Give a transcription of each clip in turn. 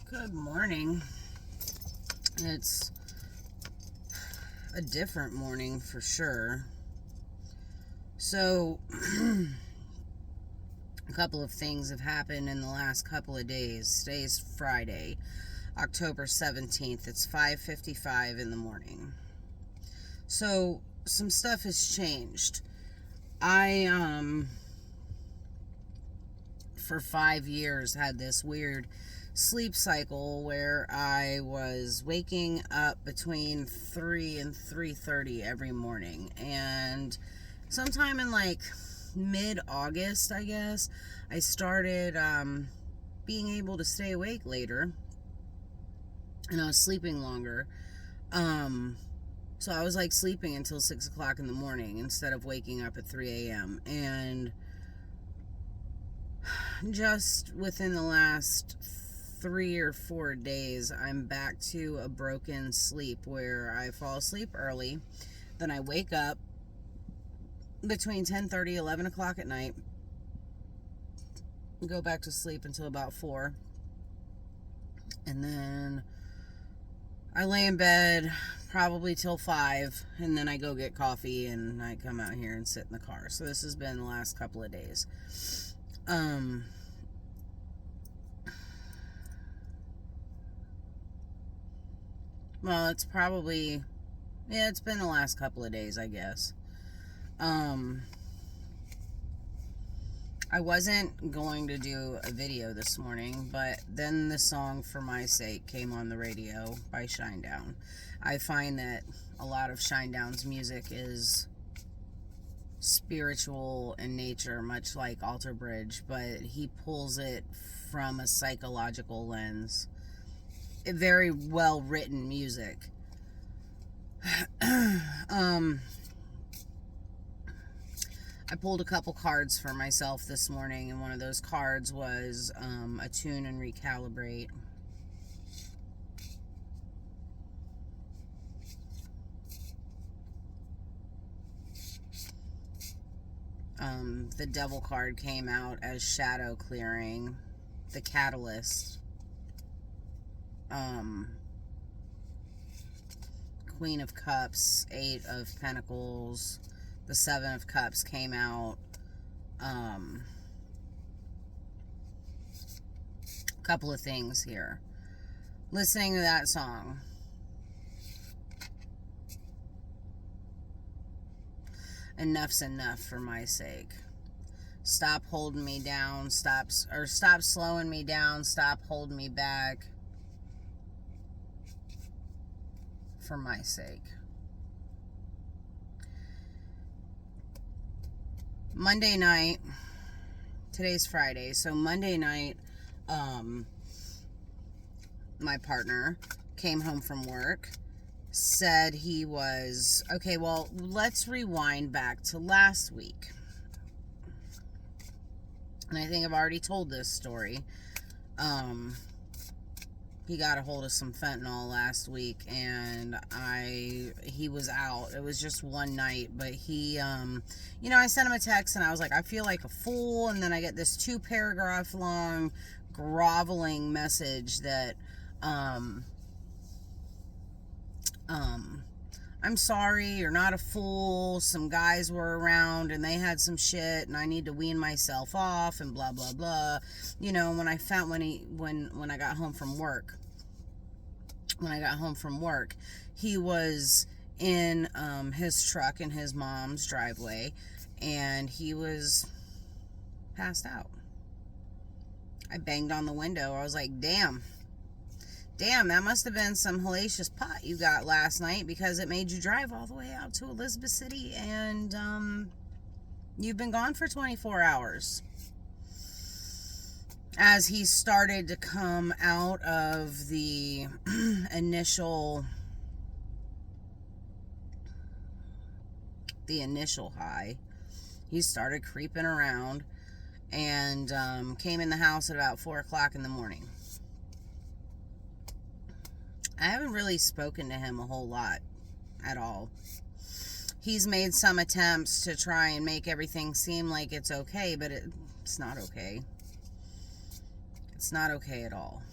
Good morning. It's a different morning for sure. So, a couple of things have happened in the last couple of days. Today's Friday, October 17th. It's 5:55 in the morning. So, some stuff has changed. I for 5 years had this weird sleep cycle where I was waking up between 3 and 3:30 every morning, and sometime in like mid-August, I guess, I started being able to stay awake later, and I was sleeping longer. So I was like sleeping until 6 o'clock in the morning instead of waking up at 3 a.m. And just within the last 3 or 4 days, I'm back to a broken sleep where I fall asleep early, then I wake up between 10:30, 11 o'clock at night, go back to sleep until about 4, and then I lay in bed probably till 5, and then I go get coffee and I come out here and sit in the car. So this has been the last couple of days. Well, it's probably, yeah, it's been the last couple of days, I guess. I wasn't going to do a video this morning, but then the song For My Sake came on the radio by Shinedown. I find that a lot of Shinedown's music is spiritual in nature, much like Alter Bridge, but he pulls it from a psychological lens. Very well written music. I pulled a couple cards for myself this morning, and one of those cards was attune and recalibrate. The devil card came out as shadow clearing, the catalyst. Queen of Cups, 8 of Pentacles, the 7 of Cups came out. A couple of things here. Listening to that song, enough's enough for my sake. Stop holding me down. Stop slowing me down. Stop holding me back. For my sake. Monday night, today's Friday, so Monday night, my partner came home from work, said he was, okay, well, let's rewind back to last week. And I think I've already told this story. He got a hold of some fentanyl last week, and he was out. It was just one night, but he, I sent him a text, and I was like, I feel like a fool, and then I get this 2-paragraph long groveling message that, I'm sorry, you're not a fool, some guys were around, and they had some shit, and I need to wean myself off, and blah, blah, blah. When I got home from work, he was in his truck in his mom's driveway, and he was passed out. I banged on the window. I was like, damn, that must have been some hellacious pot you got last night, because it made you drive all the way out to Elizabeth City, and you've been gone for 24 hours. As he started to come out of the initial high, he started creeping around, and came in the house at about 4 o'clock in the morning. I haven't really spoken to him a whole lot at all. He's made some attempts to try and make everything seem like it's okay, but it's not okay. It's not okay at all.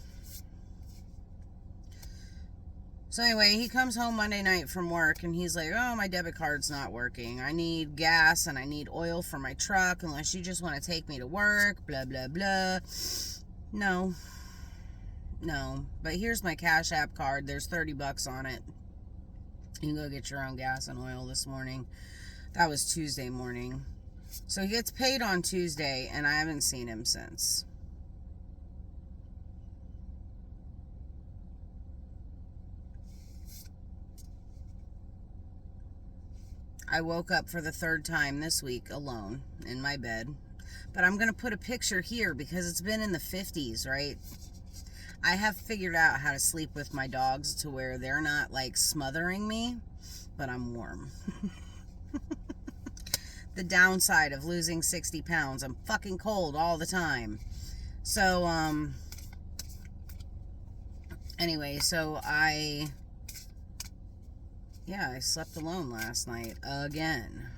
So anyway, he comes home Monday night from work and he's like, oh, my debit card's not working. I need gas and I need oil for my truck unless you just want to take me to work, blah, blah, blah. No. But here's my Cash App card. There's $30 on it. You can go get your own gas and oil this morning. That was Tuesday morning. So he gets paid on Tuesday and I haven't seen him since. I woke up for the third time this week alone in my bed. But I'm going to put a picture here because it's been in the 50s, right? I have figured out how to sleep with my dogs to where they're not like smothering me, but I'm warm. The downside of losing 60 pounds, I'm fucking cold all the time. So, anyway, so I slept alone last night again.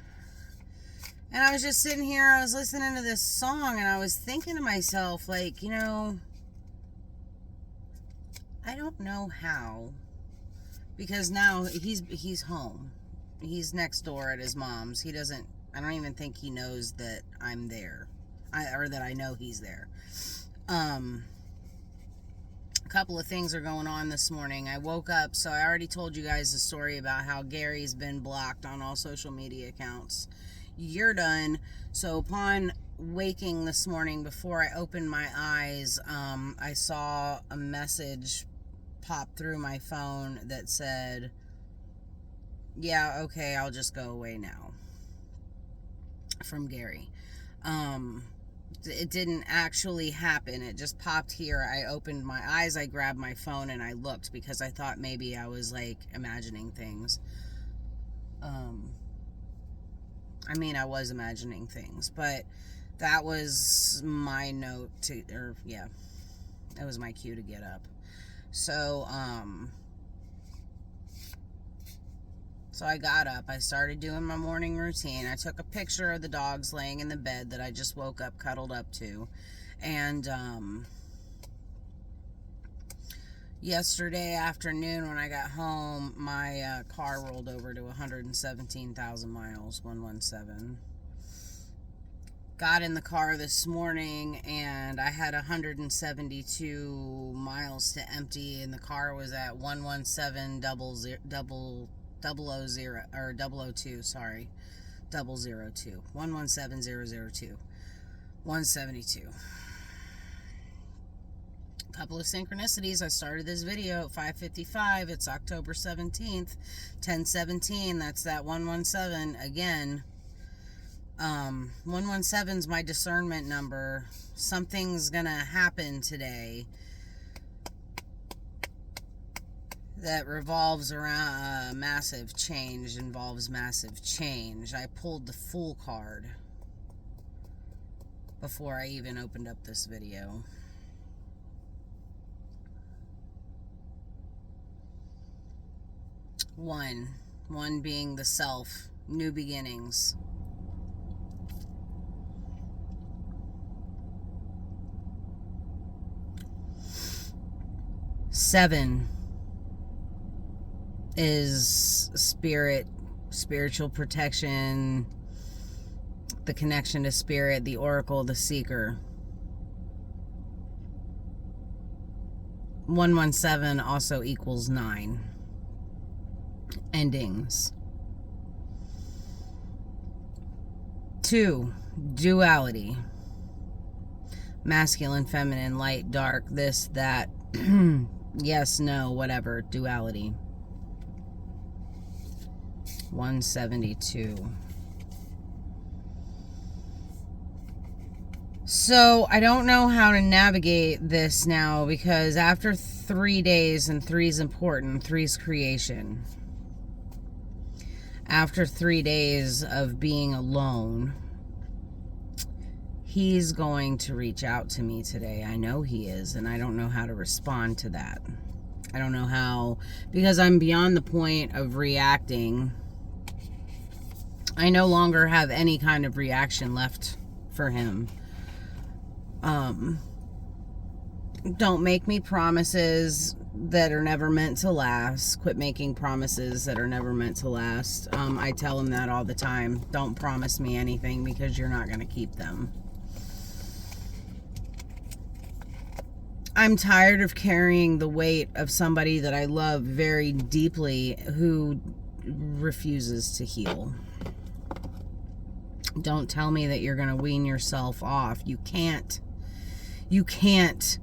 And I was just sitting here, I was listening to this song, and I was thinking to myself, like, you know, I don't know how, because now he's home. He's next door at his mom's. I don't even think he knows that I'm there, or that I know he's there. A couple of things are going on this morning. I woke up, so I already told you guys the story about how Gary's been blocked on all social media accounts. You're done. So upon waking this morning, before I opened my eyes, I saw a message pop through my phone that said, yeah, okay, I'll just go away now, from Gary. It didn't actually happen. It just popped here. I opened my eyes, I grabbed my phone, and I looked because I thought maybe I was like imagining things. I was imagining things, but that was my note it was my cue to get up. So I got up, I started doing my morning routine. I took a picture of the dogs laying in the bed that I just woke up, cuddled up to. And yesterday afternoon when I got home, my car rolled over to 117,000 miles, 117. Got in the car this morning and I had 172 miles to empty, and the car was at 117 002, sorry. 002. 117002. 172. Couple of synchronicities. I started this video at 5:55. It's October 17th, 10:17. That's that 117 again. 117 is my discernment number. Something's gonna happen today that revolves around massive change, involves massive change. I pulled the Fool card before I even opened up this video. One being the self, new beginnings. 7 is spiritual protection, the connection to spirit, the oracle, the seeker. 117 also equals 9. Endings. 2, duality. Masculine, feminine, light, dark, this, that, yes, no, whatever, duality. 172. So I don't know how to navigate this now, because after 3 days, and 3 is important, 3 is creation. After 3 days of being alone, he's going to reach out to me today. I know he is, and I don't know how to respond to that. I don't know how, because I'm beyond the point of reacting. I no longer have any kind of reaction left for him. Don't make me promises. that are never meant to last. Quit making promises that are never meant to last. I tell them that all the time. Don't promise me anything because you're not going to keep them. I'm tired of carrying the weight of somebody that I love very deeply who refuses to heal. Don't tell me that you're going to wean yourself off. You can't. You can't.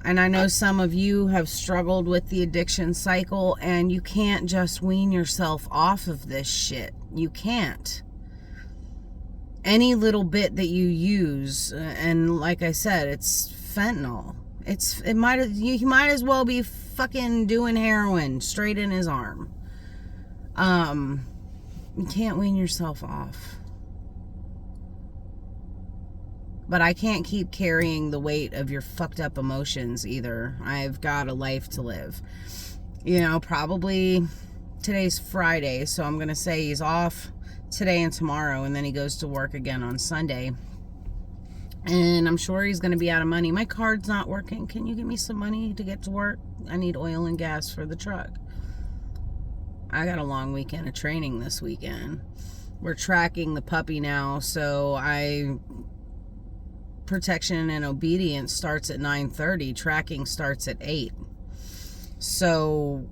And I know some of you have struggled with the addiction cycle, and you can't just wean yourself off of this shit. You can't. Any little bit that you use, and like I said, it's fentanyl. He might as well be fucking doing heroin straight in his arm. You can't wean yourself off. But I can't keep carrying the weight of your fucked up emotions either. I've got a life to live. You know, probably today's Friday, so I'm going to say he's off today and tomorrow, and then he goes to work again on Sunday. And I'm sure he's going to be out of money. My card's not working. Can you give me some money to get to work? I need oil and gas for the truck. I got a long weekend of training this weekend. We're tracking the puppy now, so protection and obedience starts at 9:30. Tracking starts at 8. So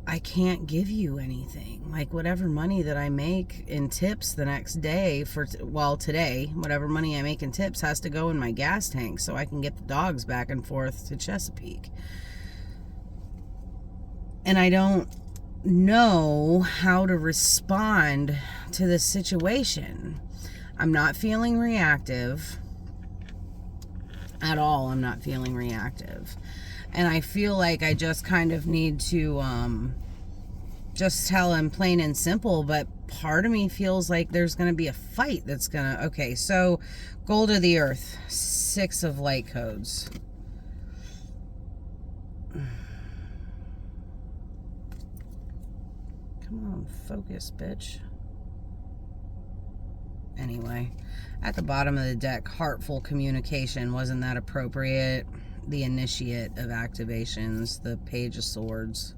I can't give you anything. Like whatever money that I make in tips the next day today, whatever money I make in tips has to go in my gas tank so I can get the dogs back and forth to Chesapeake. And I don't know how to respond to this situation. I'm not feeling reactive. At all, I'm not feeling reactive. And I feel like I just kind of need to just tell him plain and simple, but part of me feels like there's going to be a fight that's going to... Okay, so Gold of the Earth, 6 of light codes. Come on, focus, bitch. Anyway, at the bottom of the deck, heartful communication. Wasn't that appropriate? The initiate of activations, the Page of Swords.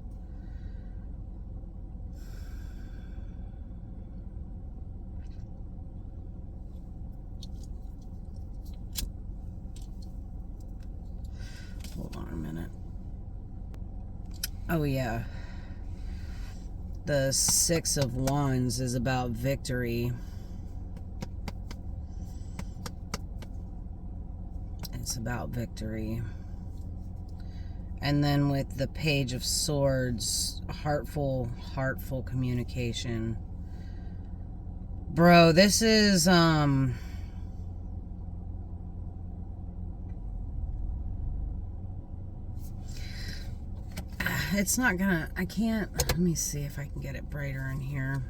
Hold on a minute. Oh, yeah. The 6 of Wands is about victory. It's about victory. And then with the Page of Swords, heartful communication. Bro, this is, it's not gonna, I can't, let me see if I can get it brighter in here.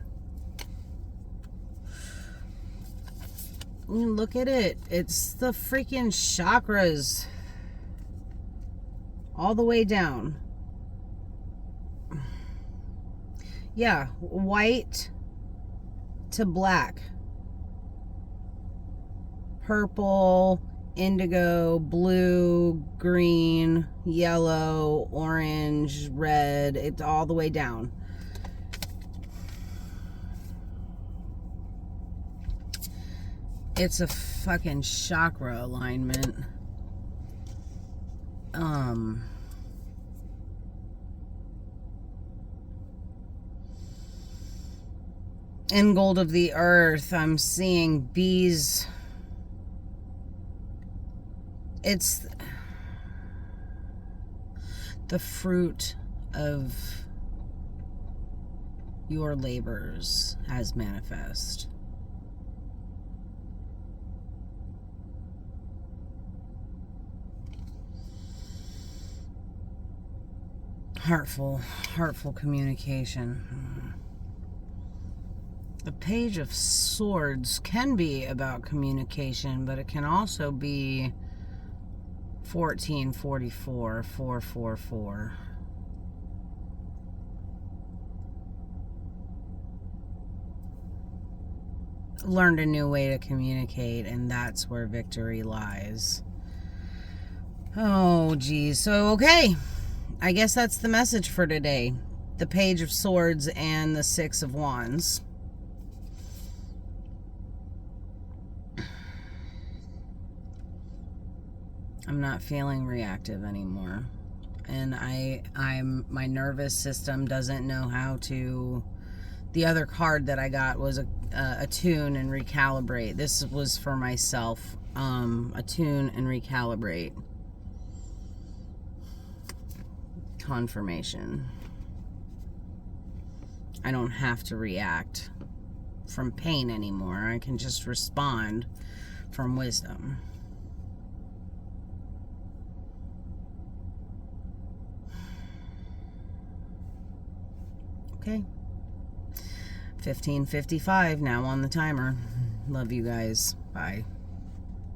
Look at it. It's the freaking chakras. All the way down. Yeah, white to black. Purple, indigo, blue, green, yellow, orange, red. It's all the way down. It's a fucking chakra alignment. In Gold of the Earth, I'm seeing bees. It's the fruit of your labors as manifest. Heartful communication. The Page of Swords can be about communication, but it can also be 1444, 444. Learned a new way to communicate, and that's where victory lies. Oh, geez. So, okay. I guess that's the message for today. The Page of Swords and the Six of Wands. I'm not feeling reactive anymore. And my nervous system doesn't know how to. The other card that I got was attune and recalibrate. This was for myself. Attune and recalibrate. Confirmation. I don't have to react from pain anymore. I can just respond from wisdom. Okay. 15:55 now on the timer. Love you guys. Bye.